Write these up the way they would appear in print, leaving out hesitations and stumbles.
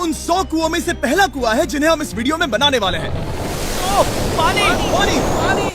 उन 100 कुओं में से पहला कुआं है जिन्हें हम इस वीडियो में बनाने वाले हैं। पानी पानी पानी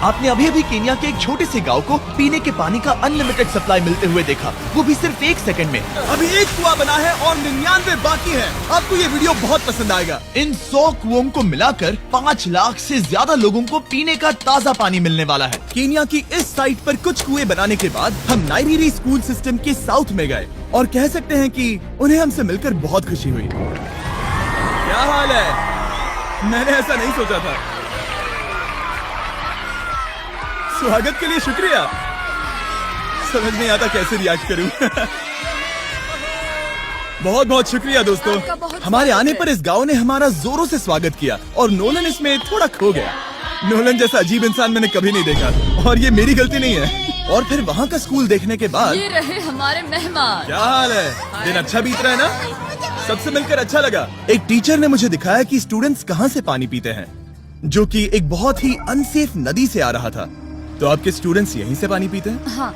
आपने अभी अभी केन्या के एक छोटे से गांव को पीने के पानी का अनलिमिटेड सप्लाई मिलते हुए देखा, वो भी सिर्फ 1 सेकंड में। अभी एक कुआं बना है और 99 बाकी है। आपको ये वीडियो बहुत पसंद आएगा। इन 100 कुओं को मिलाकर 5 लाख से ज्यादा लोगों को पीने का ताज़ा पानी मिलने वाला है। केन्या की इस साइट पर कुछ कुएं बनाने के बाद हम नाइरीरी स्कूल सिस्टम के साउथ में गए और कह सकते हैं कि उन्हें हमसे मिलकर बहुत खुशी हुई। क्या हाल है? मैंने ऐसा नहीं सोचा था। स्वागत के लिए शुक्रिया। समझ नहीं आता कैसे रिएक्ट करूं। बहुत बहुत शुक्रिया दोस्तों। हमारे आने पर इस गांव ने हमारा जोरों से स्वागत किया और नोलन इसमें थोड़ा खो गया। नोलन जैसा अजीब इंसान मैंने कभी नहीं देखा और ये मेरी गलती नहीं है। और फिर वहाँ का स्कूल देखने के बाद ये रहे हमारे मेहमान। क्या हाल है? दिन अच्छा बीत रहा है ना? सबसे मिलकर अच्छा लगा। एक टीचर ने मुझे दिखाया कि स्टूडेंट्स कहाँ से पानी पीते हैं, जो कि एक बहुत ही अनसेफ नदी से आ रहा था। तो आपके स्टूडेंट्स यहीं से पानी पीते हैं? हाँ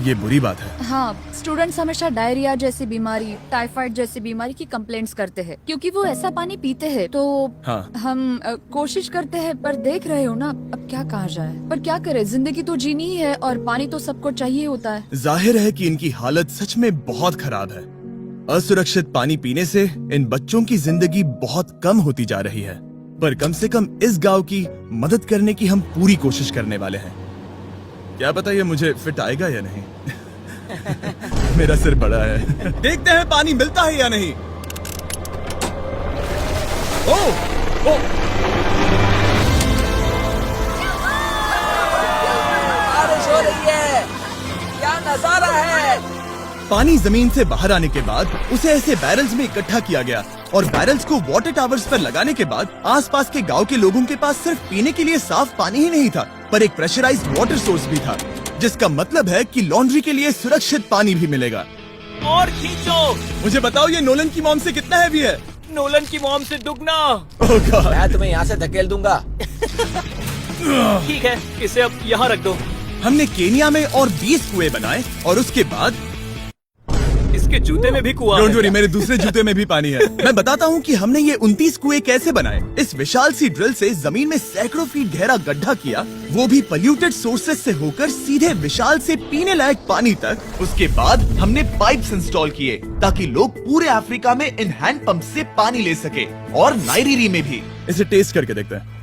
ये बुरी बात है। हाँ, स्टूडेंट्स हमेशा डायरिया जैसी बीमारी, टाइफाइड जैसी बीमारी की कंप्लेंट्स करते हैं क्योंकि वो ऐसा पानी पीते हैं। तो हाँ। हम कोशिश करते हैं, पर देख रहे हो ना, अब क्या कहा जाए। पर क्या करे, जिंदगी तो जीनी ही है और पानी तो सबको चाहिए होता है। जाहिर है कि इनकी हालत सच में बहुत खराब है। असुरक्षित पानी पीने से इन बच्चों की जिंदगी बहुत कम होती जा रही है। पर कम से कम इस गांव की मदद करने की हम पूरी कोशिश करने वाले हैं। क्या पता ये मुझे फिट आएगा या नहीं। मेरा सिर बड़ा है। देखते हैं पानी मिलता है या नहीं। ओह ओह बारिश हो रही है, क्या नजारा है। पानी जमीन से बाहर आने के बाद उसे ऐसे बैरल्स में इकट्ठा किया गया और बैरल्स को वाटर टावर्स पर लगाने के बाद आसपास के गांव के लोगों के पास सिर्फ पीने के लिए साफ पानी ही नहीं था, पर एक प्रेशराइज्ड वाटर सोर्स भी था, जिसका मतलब है कि लॉन्ड्री के लिए सुरक्षित पानी भी मिलेगा। और खींचो। मुझे बताओ ये नोलन की मॉम से कितना हैवी है? नोलन की मॉम से दुगना। ओह गॉड। मैं तुम्हें यहाँ से धकेल दूंगा। ठीक है, इसे अब यहाँ रख दो। हमने केन्या में और 20 कुएं बनाए और उसके बाद इसके जूते में भी कुआं डोंट है। वरी, मेरे दूसरे जूते में भी पानी है। मैं बताता हूँ कि हमने ये 29 कुएं कैसे बनाए। इस विशाल सी ड्रिल से जमीन में सैकड़ों फीट गहरा गड्ढा किया, वो भी पोल्यूटेड सोर्सेज से होकर सीधे विशाल से पीने लायक पानी तक। उसके बाद हमने पाइप्स इंस्टॉल किए ताकि लोग पूरे अफ्रीका में इन हैंड पंप से पानी ले सके और नाइरीरी में भी। इसे टेस्ट करके देखते हैं।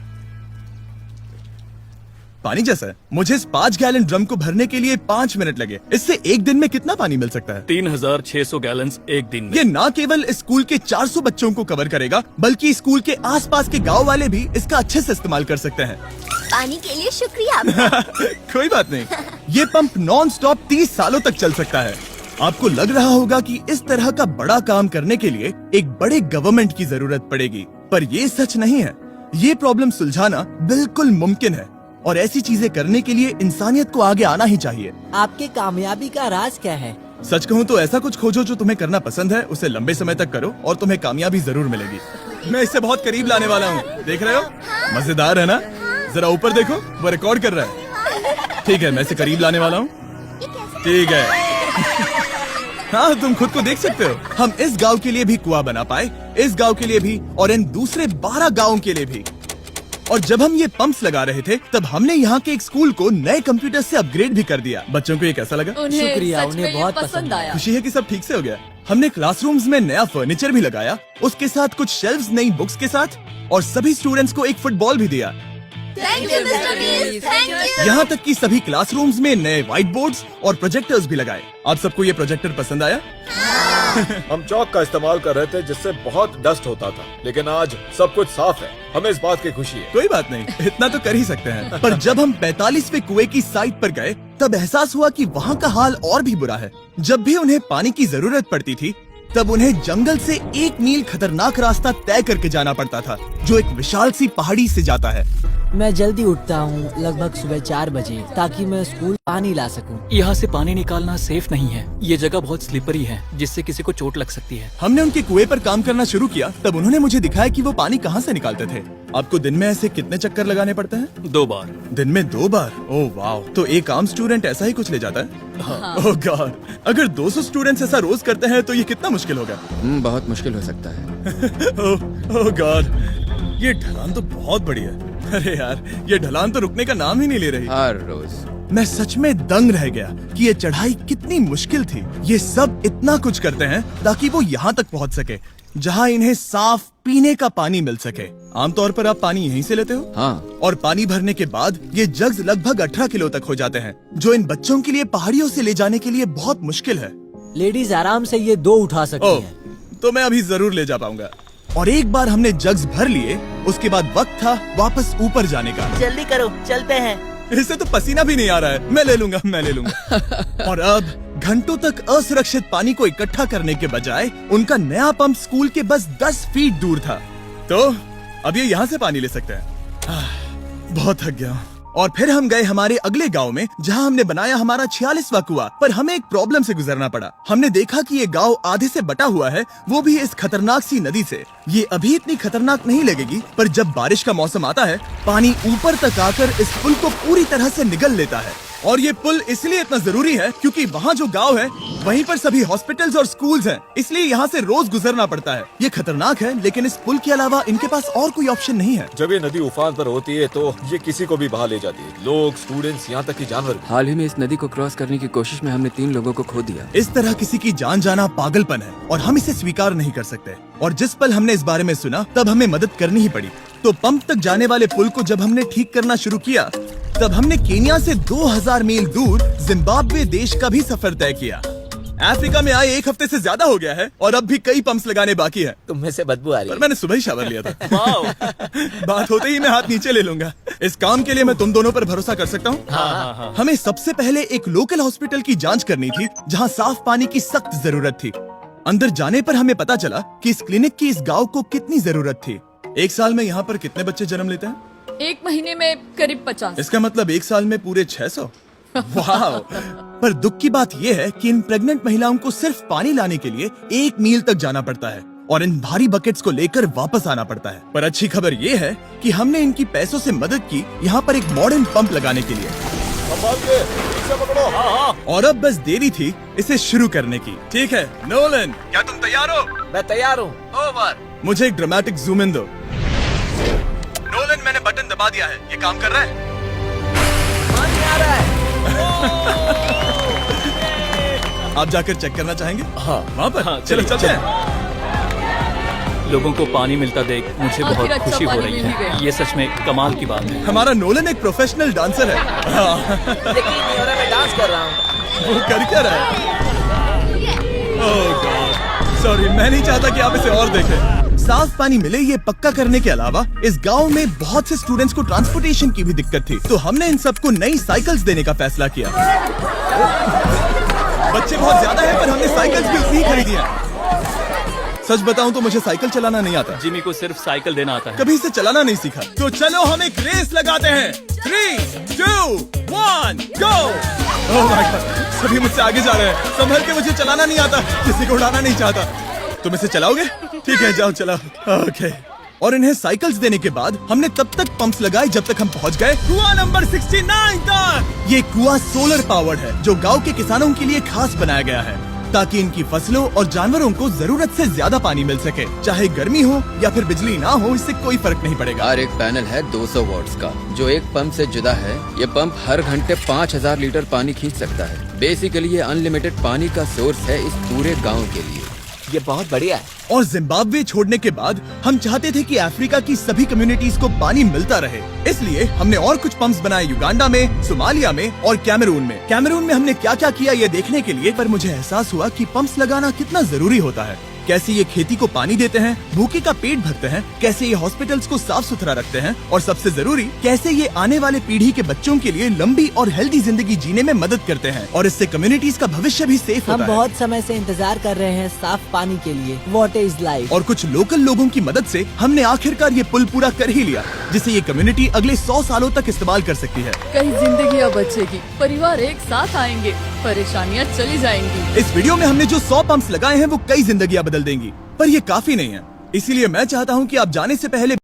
पानी जैसा है। मुझे इस 5 गैलन ड्रम को भरने के लिए 5 मिनट लगे। इससे एक दिन में कितना पानी मिल सकता है? 3600 गैलन्स एक दिन में। ये न केवल स्कूल के 400 बच्चों को कवर करेगा, बल्कि स्कूल के आसपास के गांव वाले भी इसका अच्छे से इस्तेमाल कर सकते हैं। पानी के लिए शुक्रिया आपका। कोई बात नहीं। ये पंप नॉन स्टॉप 30 सालों तक चल सकता है। आपको लग रहा होगा कि इस तरह का बड़ा काम करने के लिए एक बड़े गवर्नमेंट की जरूरत पड़ेगी, पर ये सच नहीं है। ये प्रॉब्लम सुलझाना बिल्कुल मुमकिन है और ऐसी चीजें करने के लिए इंसानियत को आगे आना ही चाहिए। आपकी कामयाबी का राज क्या है? सच कहूँ तो ऐसा कुछ खोजो जो तुम्हें करना पसंद है, उसे लंबे समय तक करो और तुम्हें कामयाबी जरूर मिलेगी। मैं इसे बहुत करीब लाने वाला हूँ, देख रहे हो? मजेदार है ना? जरा ऊपर देखो, वो रिकॉर्ड कर रहा है। ठीक है, मैं इसे करीब लाने वाला हूँ। ठीक है। हाँ, तुम खुद को देख सकते हो। हम इस गांव के लिए भी कुआं बना पाए, इस गांव के लिए भी और इन दूसरे 12 गाँव के लिए भी। और जब हम ये पंप्स लगा रहे थे, तब हमने यहाँ के एक स्कूल को नए कंप्यूटर से अपग्रेड भी कर दिया। बच्चों को ये कैसा लगा? उन्हें शुक्रिया, सच में उन्हें ये बहुत पसंद पसंद आया। खुशी है कि सब ठीक से हो गया। हमने क्लासरूम्स में नया फर्नीचर भी लगाया, उसके साथ कुछ शेल्व्स नई बुक्स के साथ, और सभी स्टूडेंट्स को एक फुटबॉल भी दिया। Thank you mister beast, thank you. यहाँ तक कि सभी क्लासरूम्स में नए व्हाइट बोर्ड्स और प्रोजेक्टर्स भी लगाए। आप सबको ये प्रोजेक्टर पसंद आया? हम चौक का इस्तेमाल कर रहे थे जिससे बहुत डस्ट होता था, लेकिन आज सब कुछ साफ है। हमें इस बात की खुशी है। कोई बात नहीं, इतना तो कर ही सकते हैं। पर जब हम 45वें कुएं की साइट पर गए, तब एहसास हुआ कि वहाँ का हाल और भी बुरा है। जब भी उन्हें पानी की जरूरत पड़ती थी, तब उन्हें जंगल से 1 मील खतरनाक रास्ता तय करके जाना पड़ता था, जो एक विशाल सी पहाड़ी से जाता है। मैं जल्दी उठता हूँ, लगभग सुबह 4 बजे, ताकि मैं स्कूल पानी ला सकूँ। यहाँ से पानी निकालना सेफ नहीं है। ये जगह बहुत स्लिपरी है, जिससे किसी को चोट लग सकती है। हमने उनके कुएं पर काम करना शुरू किया, तब उन्होंने मुझे दिखाया कि वो पानी कहाँ से निकालते थे। आपको दिन में ऐसे कितने चक्कर लगाने पड़ते हैं? 2 बार। दिन में 2 बार? ओह वाह! तो एक आम स्टूडेंट ऐसा ही कुछ ले जाता है? ओह गॉड, अगर 200 स्टूडेंट्स ऐसा रोज करते हैं तो ये कितना मुश्किल होगा। बहुत मुश्किल हो सकता है। ओह गॉड, ये ढलान तो बहुत बड़ी है। अरे यार, ये ढलान तो रुकने का नाम ही नहीं ले रही। हर रोज मैं सच में दंग रह गया कि ये चढ़ाई कितनी मुश्किल थी। ये सब इतना कुछ करते हैं ताकि वो यहाँ तक पहुँच सके जहाँ इन्हें साफ पीने का पानी मिल सके। आमतौर पर आप पानी यहीं से लेते हो? हाँ। और पानी भरने के बाद ये जग्स लगभग 18 किलो तक हो जाते हैं, जो इन बच्चों के लिए पहाड़ियों से ले जाने के लिए बहुत मुश्किल है। लेडीज आराम से ये 2 उठा सकती ओह, हैं। तो मैं अभी जरूर ले जा पाऊंगा। और एक बार हमने जग्स भर लिए, उसके बाद वक्त था वापस ऊपर जाने का। जल्दी करो, चलते हैं। इससे तो पसीना भी नहीं आ रहा है। मैं ले लूंगा। और अब घंटों तक असुरक्षित पानी को इकट्ठा करने के बजाय उनका नया पंप स्कूल के बस 10 फीट दूर था, तो अब ये यहाँ से पानी ले सकते हैं। बहुत थक गया हूँ। और फिर हम गए हमारे अगले गांव में, जहां हमने बनाया हमारा 46वां कुआं। पर हमें एक प्रॉब्लम से गुजरना पड़ा। हमने देखा कि ये गांव आधे से बटा हुआ है, वो भी इस खतरनाक सी नदी से। ये अभी इतनी खतरनाक नहीं लगेगी, पर जब बारिश का मौसम आता है, पानी ऊपर तक आकर इस पुल को पूरी तरह से निगल लेता है। और ये पुल इसलिए इतना जरूरी है क्योंकि वहाँ जो गांव है वहीं पर सभी हॉस्पिटल्स और स्कूल्स हैं, इसलिए यहाँ से रोज गुजरना पड़ता है। ये खतरनाक है, लेकिन इस पुल के अलावा इनके पास और कोई ऑप्शन नहीं है। जब ये नदी उफान पर होती है तो ये किसी को भी बहा ले जाती है, लोग, स्टूडेंट्स, यहाँ तक कि जानवर भी। हाल ही में इस नदी को क्रॉस करने की कोशिश में हमने 3 लोगों को खो दिया। इस तरह किसी की जान जाना पागलपन है और हम इसे स्वीकार नहीं कर सकते। और जिस पल हमने इस बारे में सुना, तब हमें मदद करनी ही पड़ी। तो पंप तक जाने वाले पुल को जब हमने ठीक करना शुरू किया, तब हमने केन्या से 2000 मील दूर जिम्बाब्वे देश का भी सफर तय किया। अफ्रीका में आए 1 हफ्ते से ज्यादा हो गया है और अब भी कई पंप्स लगाने बाकी है। तुम में से बदबू आ रही पर है। मैंने सुबह ही शावर लिया था। बात होते ही मैं हाथ नीचे ले लूंगा। इस काम के लिए मैं तुम दोनों पर भरोसा कर सकता हूँ। हमें सबसे पहले एक लोकल हॉस्पिटल की जांच करनी थी, जहाँ साफ पानी की सख्त जरूरत थी। अंदर जाने पर हमें पता चला कि इस क्लिनिक की इस गाँव को कितनी जरूरत थी। 1 साल में यहाँ पर कितने बच्चे जन्म लेते हैं? 1 महीने में करीब 50। इसका मतलब 1 साल में पूरे 600। वाह! पर दुख की बात यह है कि इन प्रेग्नेंट महिलाओं को सिर्फ पानी लाने के लिए 1 मील तक जाना पड़ता है और इन भारी बकेट्स को लेकर वापस आना पड़ता है। पर अच्छी खबर ये है कि हमने इनकी पैसों से मदद की यहाँ पर एक मॉडर्न पंप लगाने के लिए। और अब बस देरी थी इसे शुरू करने की। ठीक है नोलन, क्या तुम तैयार हो? मैं तैयार हूँ। ओवर। मुझे एक ड्रामेटिक जूम इन दो। नोलन, मैंने बटन दबा दिया है, ये काम कर रहा है? पानी आ रहा है। आप जाकर चेक करना चाहेंगे? हाँ। वहाँ पर? हाँ, चलो चलिए, चलते हैं। लोगों को पानी मिलता देख मुझे आखिर बहुत अच्छा खुशी हो पानी रही मिल ही है। गया। ये सच में कमाल की बात है। हमारा नोलन एक प्रोफेशनल डांसर है। हाँ। लेकिन नहीं हो रहा, मैं डांस कर रहा हूँ। वो कर क्या रहा है? ओह गॉड, सॉरी, मैं नहीं चाहता कि आप इसे और देखें। साफ पानी मिले ये पक्का करने के अलावा इस गांव में बहुत से स्टूडेंट्स को ट्रांसपोर्टेशन की भी दिक्कत थी, तो हमने इन सबको नई साइकिल्स देने का फैसला किया। बच्चे बहुत ज्यादा हैं, पर हमने साइकिल्स भी उतनी ही खरीदी हैं। सच बताऊं तो मुझे साइकिल चलाना नहीं आता। जिमी को सिर्फ साइकिल देना आता है। कभी इसे चलाना नहीं सीखा। तो चलो हम एक रेस लगाते हैं। 3, 2, 1, गो! ओह माय गॉड, सभी मुझसे आगे जा रहे हैं। संभल के, मुझे चलाना नहीं आता, किसी को उड़ाना नहीं चाहता। तुम इसे चलाओगे? ठीक है, जाओ चलाओ। ओके। और इन्हें साइकिल्स देने के बाद हमने तब तक पंप्स लगाए जब तक हम पहुंच गए कुआं नंबर 69 तक। ये कुआं सोलर पावर्ड है, जो गांव के किसानों के लिए खास बनाया गया है, ताकि इनकी फसलों और जानवरों को जरूरत से ज्यादा पानी मिल सके। चाहे गर्मी हो या फिर बिजली ना हो, इससे कोई फर्क नहीं पड़ेगा। हर एक पैनल है 200 वॉट्स का, जो एक पंप से जुदा है। ये पंप हर घंटे 5000 लीटर पानी खींच सकता है। बेसिकली ये अनलिमिटेड पानी का सोर्स है इस पूरे गाँव के लिए। ये बहुत बढ़िया है। और जिम्बाब्वे छोड़ने के बाद हम चाहते थे कि अफ्रीका की सभी कम्युनिटीज को पानी मिलता रहे, इसलिए हमने और कुछ पंप्स बनाए युगांडा में, सोमालिया में और कैमरून में। कैमरून में हमने क्या क्या किया ये देखने के लिए, पर मुझे एहसास हुआ कि पंप्स लगाना कितना जरूरी होता है। कैसे ये खेती को पानी देते हैं, भूखे का पेट भरते हैं, कैसे ये हॉस्पिटल्स को साफ सुथरा रखते हैं, और सबसे जरूरी कैसे ये आने वाले पीढ़ी के बच्चों के लिए लंबी और हेल्दी जिंदगी जीने में मदद करते हैं। और इससे कम्युनिटीज का भविष्य भी सेफ हम होता है। बहुत समय से इंतजार कर रहे हैं साफ पानी के लिए। Water is life. और कुछ लोकल लोगों की मदद से हमने आखिरकार ये पुल पूरा कर ही लिया, जिसे ये कम्युनिटी अगले 100 सालों तक इस्तेमाल कर सकती है। कई जिंदगियां बचेगी, परिवार एक साथ आएंगे, परेशानियां चली जाएंगी। इस वीडियो में हमने जो 100 पंप्स लगाए हैं वो कई जिंदगियां बदल देंगी, पर ये काफी नहीं है। इसीलिए मैं चाहता हूँ कि आप जाने से पहले